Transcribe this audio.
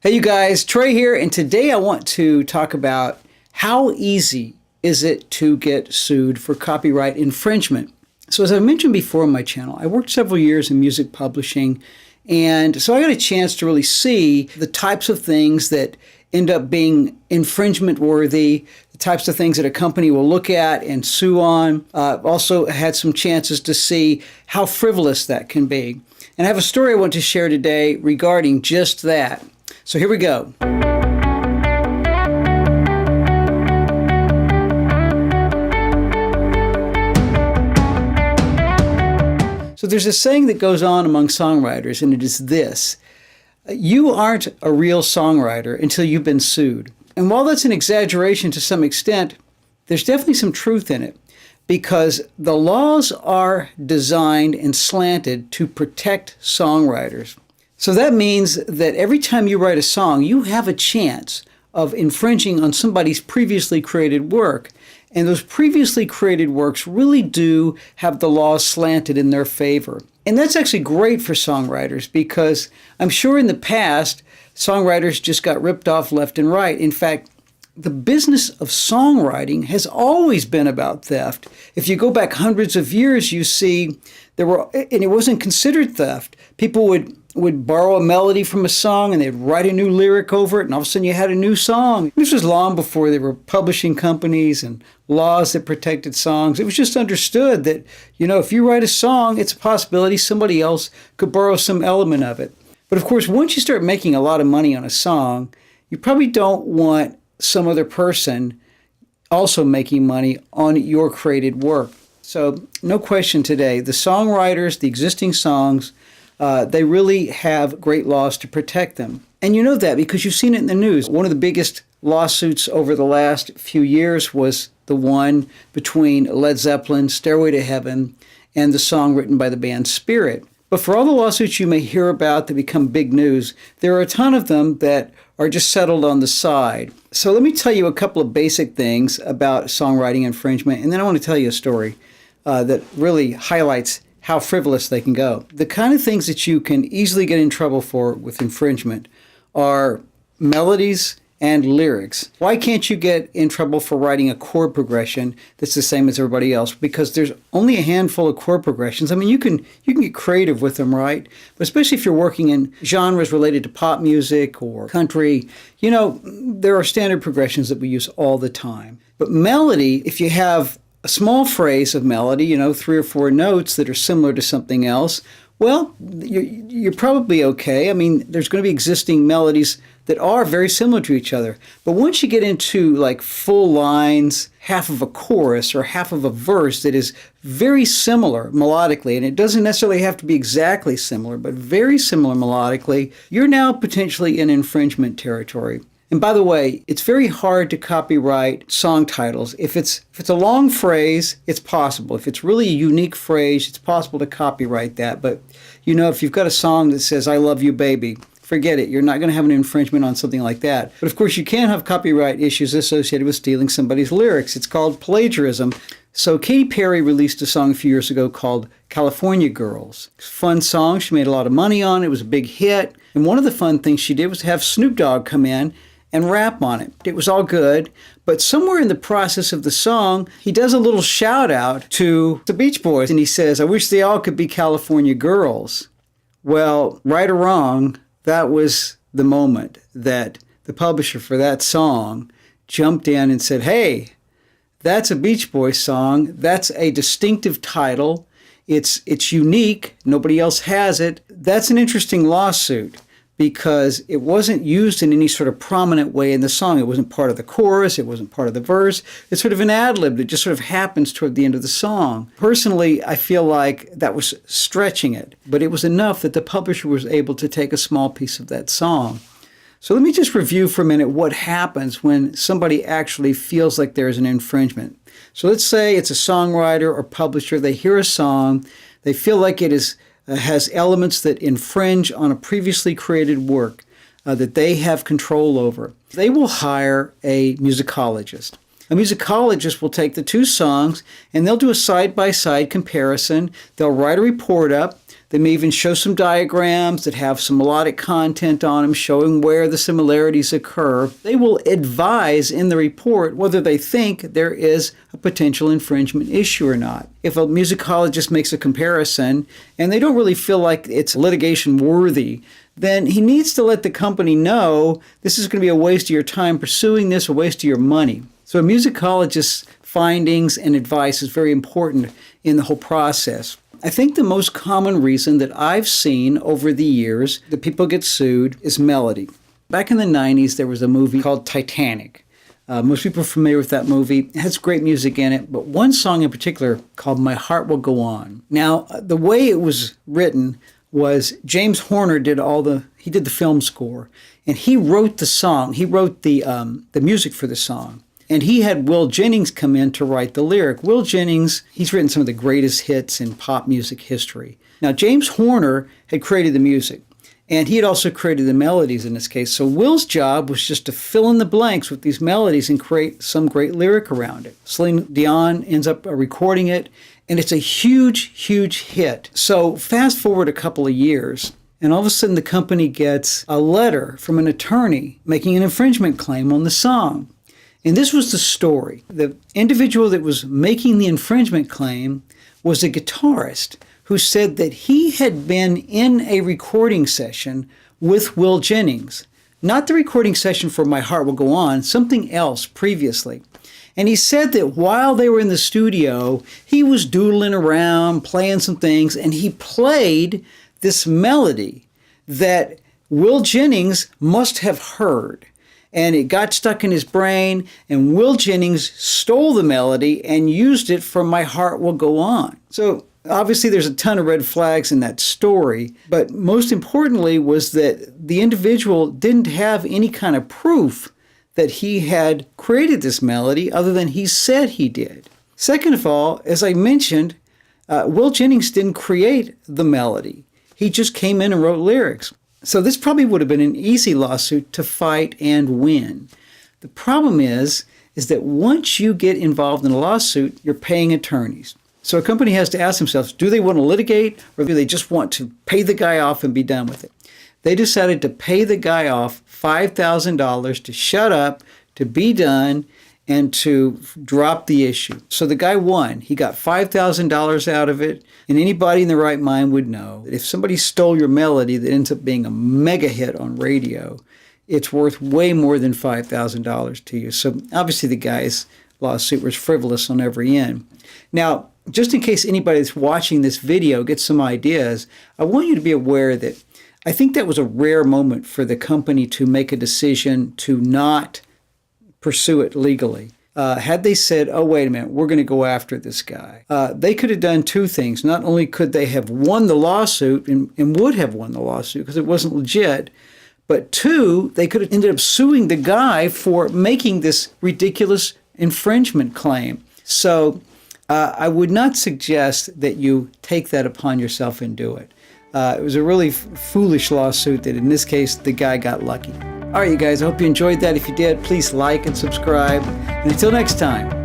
Hey you guys, Trey here, and today I want to talk about how easy is it to get sued for copyright infringement. So as I mentioned before on my channel, I worked several years in music publishing, and so I got a chance to really see the types of things that end up being infringement worthy, the types of things that a company will look at and sue on. Also had some chances to see how frivolous that can be. And I have a story I want to share today regarding just that. So here we go. So there's a saying that goes on among songwriters, and it is this: you aren't a real songwriter until you've been sued. And while that's an exaggeration to some extent, there's definitely some truth in it, because the laws are designed and slanted to protect songwriters. So that means that every time you write a song, you have a chance of infringing on somebody's previously created work. And those previously created works really do have the laws slanted in their favor. And that's actually great for songwriters, because I'm sure in the past, songwriters just got ripped off left and right. In fact, the business of songwriting has always been about theft. If you go back hundreds of years, you see and it wasn't considered theft. People would borrow a melody from a song and they'd write a new lyric over it, and all of a sudden you had a new song. This was long before there were publishing companies and laws that protected songs. It was just understood that, if you write a song, it's a possibility somebody else could borrow some element of it. But of course, once you start making a lot of money on a song, you probably don't want some other person also making money on your created work. So no question today, the songwriters, the existing songs, they really have great laws to protect them. And you know that because you've seen it in the news. One of the biggest lawsuits over the last few years was the one between Led Zeppelin's Stairway to Heaven and the song written by the band Spirit. But for all the lawsuits you may hear about that become big news, there are a ton of them that are just settled on the side. So let me tell you a couple of basic things about songwriting infringement, and then I want to tell you a story that really highlights how frivolous they can go. The kind of things that you can easily get in trouble for with infringement are melodies and lyrics. Why can't you get in trouble for writing a chord progression that's the same as everybody else? Because there's only a handful of chord progressions. I mean, you can get creative with them, right? But especially if you're working in genres related to pop music or country, there are standard progressions that we use all the time. But melody, if you have a small phrase of melody, 3 or 4 notes that are similar to something else, well, you're probably okay. I mean, there's going to be existing melodies that are very similar to each other. But once you get into like full lines, half of a chorus or half of a verse that is very similar melodically, and it doesn't necessarily have to be exactly similar, but very similar melodically, you're now potentially in infringement territory. And by the way, it's very hard to copyright song titles. If it's a long phrase, it's possible. If it's really a unique phrase, it's possible to copyright that. But, if you've got a song that says, "I love you, baby," forget it. You're not going to have an infringement on something like that. But of course, you can have copyright issues associated with stealing somebody's lyrics. It's called plagiarism. So Katy Perry released a song a few years ago called California Girls. Fun song. She made a lot of money on it. It was a big hit. And one of the fun things she did was have Snoop Dogg come in and rap on it. It was all good, but somewhere in the process of the song, he does a little shout out to the Beach Boys, and he says, "I wish they all could be California girls." Well, right or wrong, that was the moment that the publisher for that song jumped in and said, "Hey, that's a Beach Boys song. That's a distinctive title. It's unique. Nobody else has it." That's an interesting lawsuit, because it wasn't used in any sort of prominent way in the song. It wasn't part of the chorus. It wasn't part of the verse. It's sort of an ad-lib that just sort of happens toward the end of the song. Personally, I feel like that was stretching it, but it was enough that the publisher was able to take a small piece of that song. So let me just review for a minute what happens when somebody actually feels like there's an infringement. So let's say it's a songwriter or publisher. They hear a song. They feel like it has elements that infringe on a previously created work that they have control over. They will hire a musicologist. A musicologist will take the two songs and they'll do a side-by-side comparison. They'll write a report up. They may even show some diagrams that have some melodic content on them showing where the similarities occur. They will advise in the report whether they think there is a potential infringement issue or not. If a musicologist makes a comparison and they don't really feel like it's litigation worthy, then he needs to let the company know this is going to be a waste of your time pursuing this, a waste of your money. So a musicologist's findings and advice is very important in the whole process. I think the most common reason that I've seen over the years that people get sued is melody. Back in the 90s, there was a movie called Titanic. Most people are familiar with that movie. It has great music in it, but one song in particular called My Heart Will Go On. Now, the way it was written was James Horner did the film score, and he wrote the song. He wrote the music for the song. And he had Will Jennings come in to write the lyric. Will Jennings, he's written some of the greatest hits in pop music history. Now, James Horner had created the music, and he had also created the melodies in this case. So Will's job was just to fill in the blanks with these melodies and create some great lyric around it. Celine Dion ends up recording it, and it's a huge, huge hit. So fast forward a couple of years, and all of a sudden the company gets a letter from an attorney making an infringement claim on the song. And this was the story. The individual that was making the infringement claim was a guitarist who said that he had been in a recording session with Will Jennings. Not the recording session for My Heart Will Go On, something else previously. And he said that while they were in the studio, he was doodling around, playing some things, and he played this melody that Will Jennings must have heard. And it got stuck in his brain, and Will Jennings stole the melody and used it for My Heart Will Go On. So obviously there's a ton of red flags in that story, but most importantly was that the individual didn't have any kind of proof that he had created this melody other than he said he did. Second of all, as I mentioned, Will Jennings didn't create the melody. He just came in and wrote lyrics. So this probably would have been an easy lawsuit to fight and win. The problem is that once you get involved in a lawsuit, you're paying attorneys. So a company has to ask themselves, do they want to litigate or do they just want to pay the guy off and be done with it? They decided to pay the guy off $5,000 to shut up, to be done, and to drop the issue. So the guy won. He got $5,000 out of it, and anybody in their right mind would know that if somebody stole your melody that ends up being a mega hit on radio, it's worth way more than $5,000 to you. So obviously the guy's lawsuit was frivolous on every end. Now, just in case anybody that's watching this video gets some ideas, I want you to be aware that I think that was a rare moment for the company to make a decision to not pursue it legally. Had they said, oh, wait a minute, we're going to go after this guy, they could have done two things. Not only could they have won the lawsuit and would have won the lawsuit because it wasn't legit, but two, they could have ended up suing the guy for making this ridiculous infringement claim. So I would not suggest that you take that upon yourself and do it. It was a really foolish lawsuit that in this case, the guy got lucky. All right, you guys, I hope you enjoyed that. If you did, please like and subscribe. And until next time,